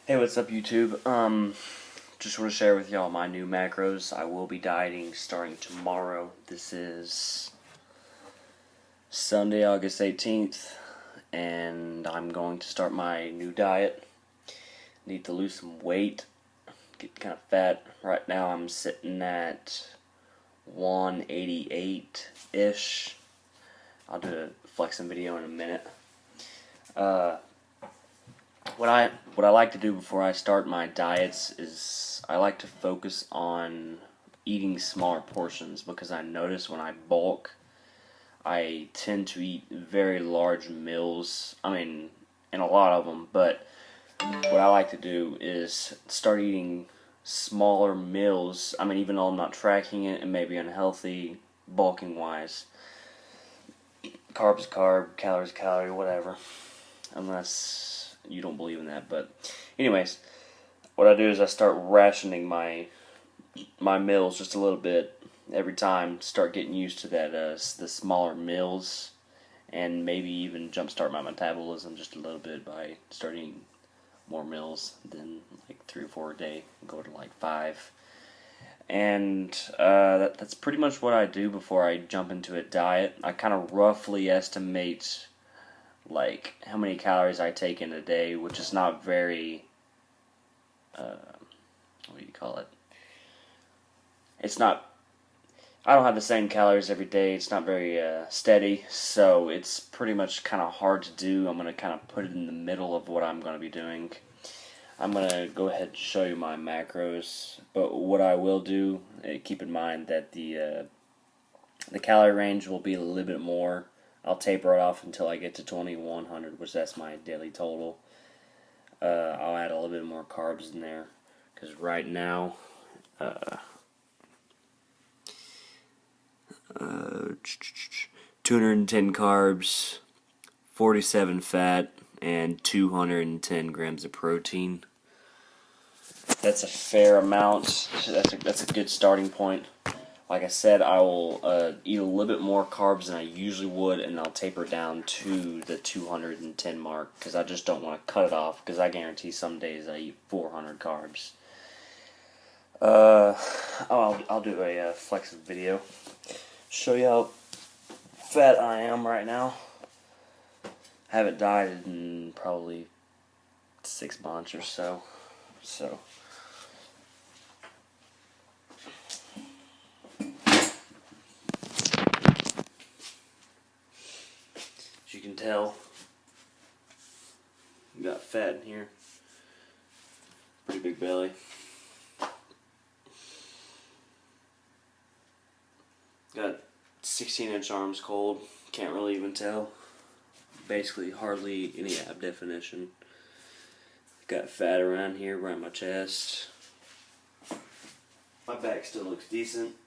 Hey, what's up, YouTube? Just want to share with y'all my new macros. I will be dieting starting tomorrow. This is Sunday, August 18th, and I'm going to start my new diet. Need to lose some weight, get kind of fat. Right now, I'm sitting at 188-ish. I'll do a flexing video in a minute. What I like to do before I start my diets is I like to focus on eating smaller portions, because I notice when I bulk, I tend to eat very large meals. I mean, and a lot of them, but what I like to do is start eating smaller meals. I mean, even though I'm not tracking it and maybe unhealthy bulking wise, carbs carb, calories calorie, whatever. Unless you don't believe in that, but anyways, what I do is I start rationing my meals just a little bit every time. Start getting used to that the smaller meals, and maybe even jumpstart my metabolism just a little bit by starting more meals than like 3 or 4 a day, and go to like 5. And that's pretty much what I do before I jump into a diet. I kind of roughly estimate like how many calories I take in a day, which is not very what do you call it? It's not. I don't have the same calories every day. It's not very steady, so it's pretty much kind of hard to do. I'm gonna kind of put it in the middle of what I'm gonna be doing. I'm gonna go ahead and show you my macros, but what I will do, keep in mind that the calorie range will be a little bit more. I'll taper it off until I get to 2100, which that's my daily total. I'll add a little bit more carbs in there, because right now, 210 carbs, 47 fat, and 210 grams of protein. That's a fair amount. That's a good starting point. Like I said, I will eat a little bit more carbs than I usually would, and I'll taper down to the 210 mark, because I just don't want to cut it off, because I guarantee some days I eat 400 carbs. I'll do a flexing video. Show you how fat I am right now. Haven't dieted in probably 6 months or so. So. As you can tell, you got fat in here. Pretty big belly. Got 16-inch arms cold. Can't really even tell. Basically hardly any ab definition. Got fat around here, around my chest. My back still looks decent,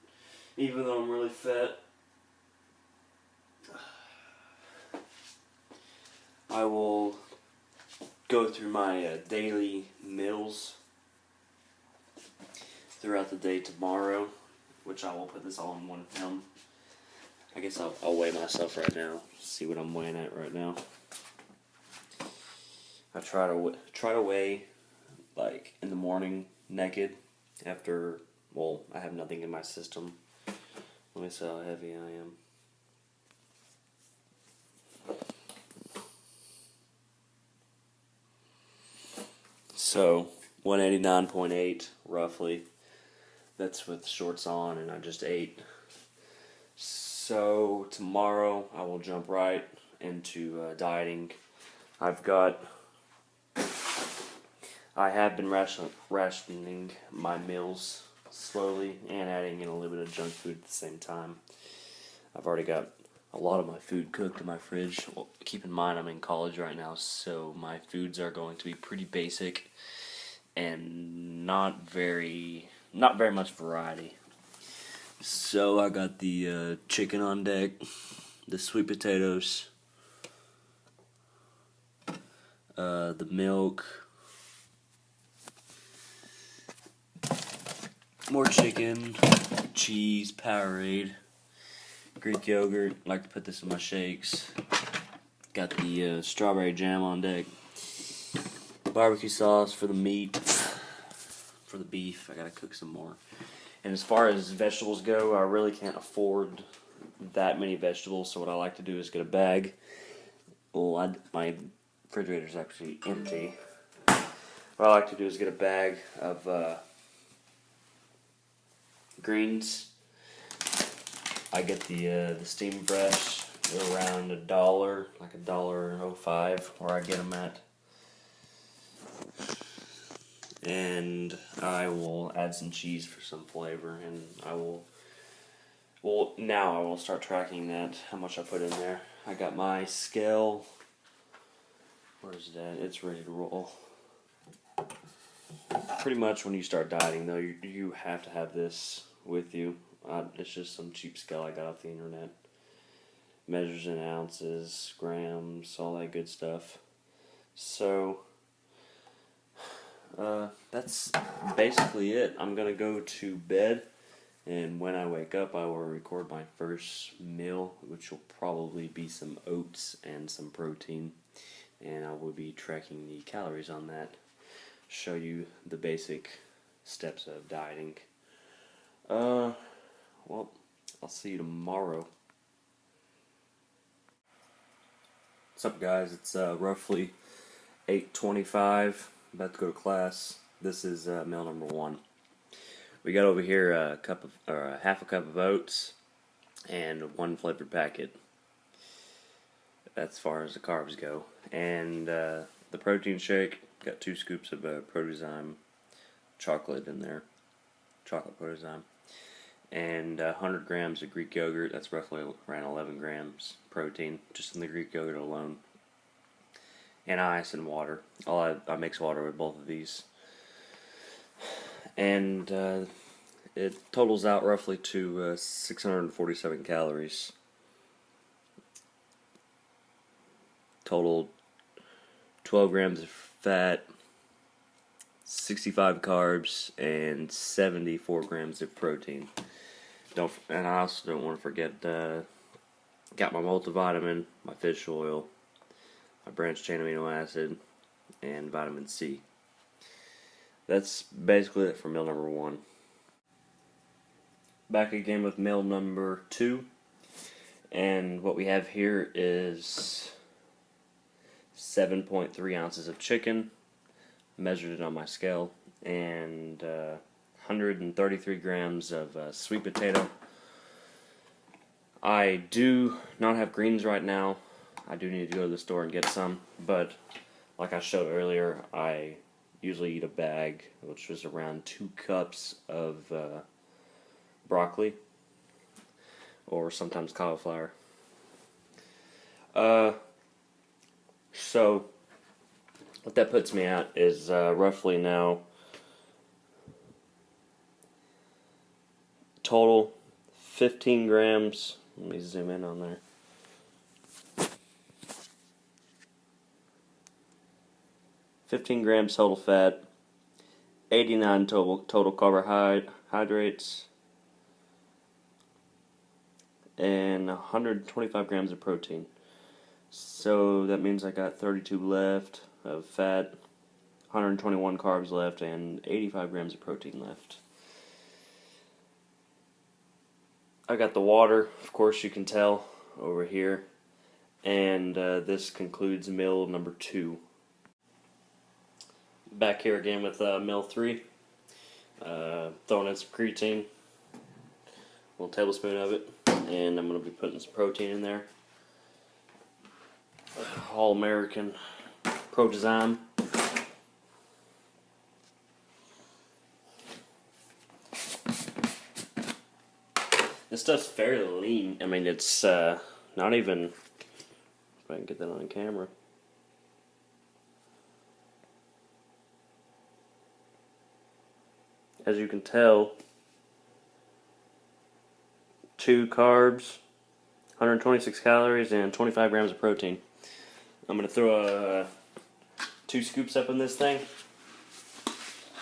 even though I'm really fat. I will go through my daily meals throughout the day tomorrow, which I will put this all in one film. I guess I'll weigh myself right now, see what I'm weighing at right now. I try to weigh like in the morning naked after, well, I have nothing in my system. Let me see how heavy I am. So 189.8 roughly. That's with shorts on, and I just ate. So tomorrow I will jump right into dieting. I have been rationing my meals slowly and adding in a little bit of junk food at the same time. I've already got a lot of my food cooked in my fridge. Well, keep in mind I'm in college right now, so my foods are going to be pretty basic and not very much variety. So I got the chicken on deck, the sweet potatoes, the milk, more chicken, cheese, Powerade, Greek yogurt. Like to put this in my shakes. Got the strawberry jam on deck. barbecue sauce for the meat, for the beef. I gotta cook some more. And as far as vegetables go, I really can't afford that many vegetables, so what I like to do is get a bag. Well, my refrigerator's actually empty. What I like to do is get a bag of greens. I get the steam fresh. They're around $1, like $1.05, where I get them at. And I will add some cheese for some flavor, and now I will start tracking that, how much I put in there. I got my scale. Where's that? It's ready to roll. Pretty much when you start dieting, though, you have to have this with you. It's just some cheap scale I got off the internet. Measures in ounces, grams, all that good stuff. So, that's basically it. I'm going to go to bed, and when I wake up, I will record my first meal, which will probably be some oats and some protein. And I will be tracking the calories on that. Show you the basic steps of dieting. Well, I'll see you tomorrow. What's up, guys? It's roughly 8:25. About to go to class. This is meal number 1. We got over here half a cup of oats and 1 flavored packet. As far as the carbs go, and the protein shake, got 2 scoops of Protozyme chocolate in there, chocolate Protozyme, and 100 grams of Greek yogurt. That's roughly around 11 grams protein just in the Greek yogurt alone, and ice and water. I mix water with both of these, and it totals out roughly to 647 calories. Total 12 grams of fat, 65 carbs, and 74 grams of protein. And I also don't want to forget, got my multivitamin, my fish oil, my branched chain amino acid, and vitamin C. That's basically it for meal number 1. Back again with meal number 2, and what we have here is 7.3 ounces of chicken, measured it on my scale, and 133 grams of sweet potato. I do not have greens right now. I do need to go to the store and get some, but like I showed earlier, I usually eat a bag, which is around 2 cups of broccoli, or sometimes cauliflower. So, what that puts me at is roughly now total 15 grams. Let me zoom in on there. 15 grams total fat, 89 total carbohydrates, and 125 grams of protein. So that means I got 32 left of fat, 121 carbs left, and 85 grams of protein left. I got the water, of course you can tell, over here. And this concludes meal number 2. Back here again with meal 3. Throwing in some creatine, 1 tablespoon of it, and I'm going to be putting some protein in there. All American Protozyme. This stuff's fairly lean. I mean, it's not even, if I can get that on camera. As you can tell, 2 carbs, 126 calories, and 25 grams of protein. I'm going to throw 2 scoops up in this thing.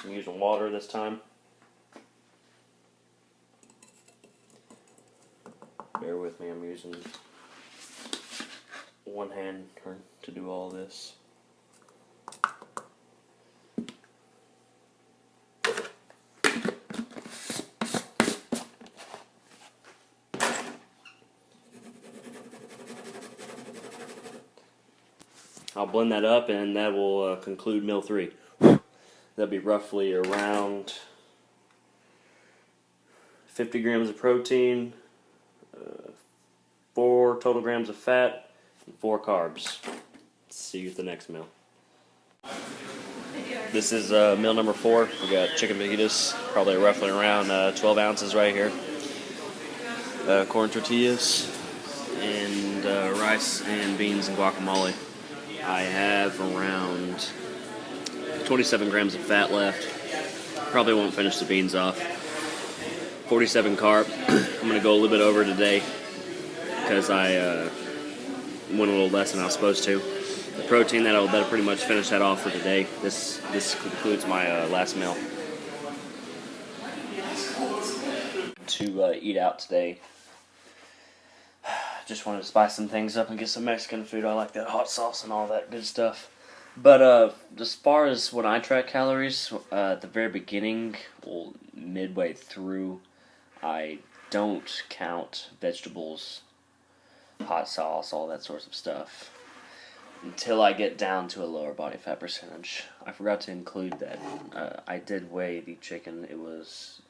I'm using water this time. Bear with me, I'm using one hand to do all this. I'll blend that up, and that will conclude meal 3. That'll be roughly around 50 grams of protein, 4 total grams of fat, and 4 carbs. See you at the next meal. This is meal number 4. We got chicken fajitas, probably roughly around 12 ounces right here. Corn tortillas, and rice and beans and guacamole. I have around 27 grams of fat left. Probably won't finish the beans off. 47 carb. I'm going to go a little bit over today because I went a little less than I was supposed to. The protein, that'll pretty much finish that off for today. This concludes my last meal. To eat out today. Just wanted to spice some things up and get some Mexican food. I like that hot sauce and all that good stuff. But as far as when I track calories, at the very beginning, well, midway through, I don't count vegetables, hot sauce, all that sorts of stuff, until I get down to a lower body fat percentage. I forgot to include that. I did weigh the chicken. It was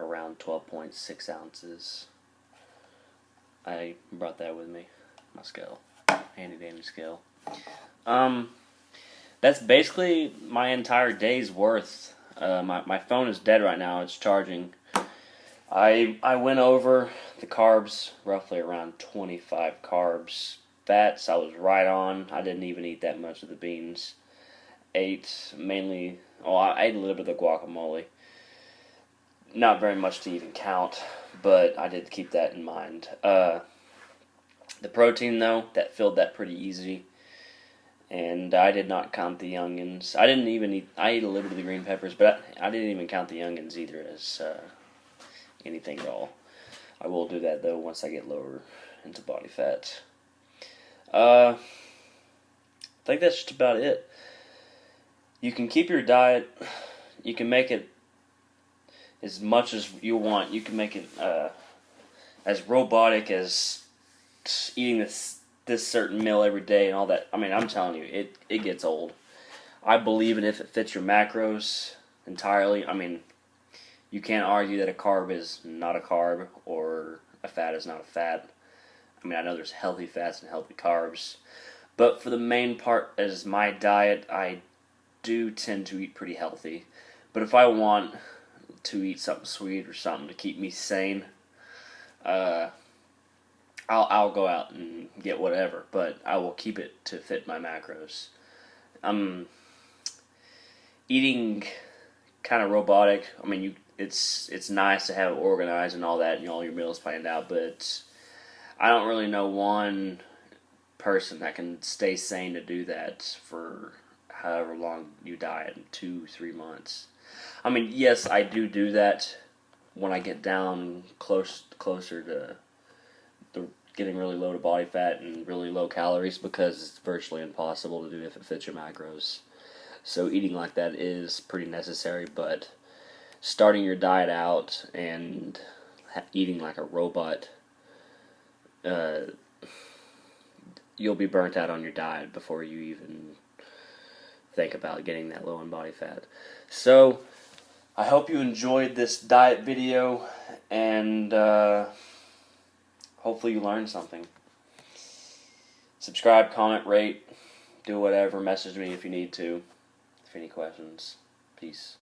around 12.6 ounces. I brought that with me, my scale, handy dandy scale. That's basically my entire day's worth. My phone is dead right now. It's charging. I went over the carbs, roughly around 25 carbs. Fats, I was right on. I didn't even eat that much of the beans. I ate a little bit of the guacamole. Not very much to even count, but I did keep that in mind. The protein, though, that filled that pretty easy. And I did not count the onions. I ate a little bit of the green peppers, but I didn't even count the onions either as anything at all. I will do that, though, once I get lower into body fat. I think that's just about it. You can keep your diet. You can make it as much as you want. You can make it as robotic as eating this certain meal every day and all that. I mean, I'm telling you, it gets old. I believe it if it fits your macros entirely. I mean, you can't argue that a carb is not a carb or a fat is not a fat. I mean, I know there's healthy fats and healthy carbs, but for the main part as my diet, I do tend to eat pretty healthy. But if I want to eat something sweet or something to keep me sane, I'll go out and get whatever, but I will keep it to fit my macros. Eating kind of robotic. I mean, it's nice to have it organized and all that, and all your meals planned out, but I don't really know one person that can stay sane to do that for however long you diet, 2-3 months. I mean, yes, I do that when I get down closer to getting really low to body fat and really low calories, because it's virtually impossible to do if it fits your macros. So eating like that is pretty necessary, but starting your diet out and eating like a robot, you'll be burnt out on your diet before you even think about getting that low in body fat. So I hope you enjoyed this diet video, and hopefully you learned something. Subscribe, comment, rate, do whatever. Message me if you need to. If any questions. Peace.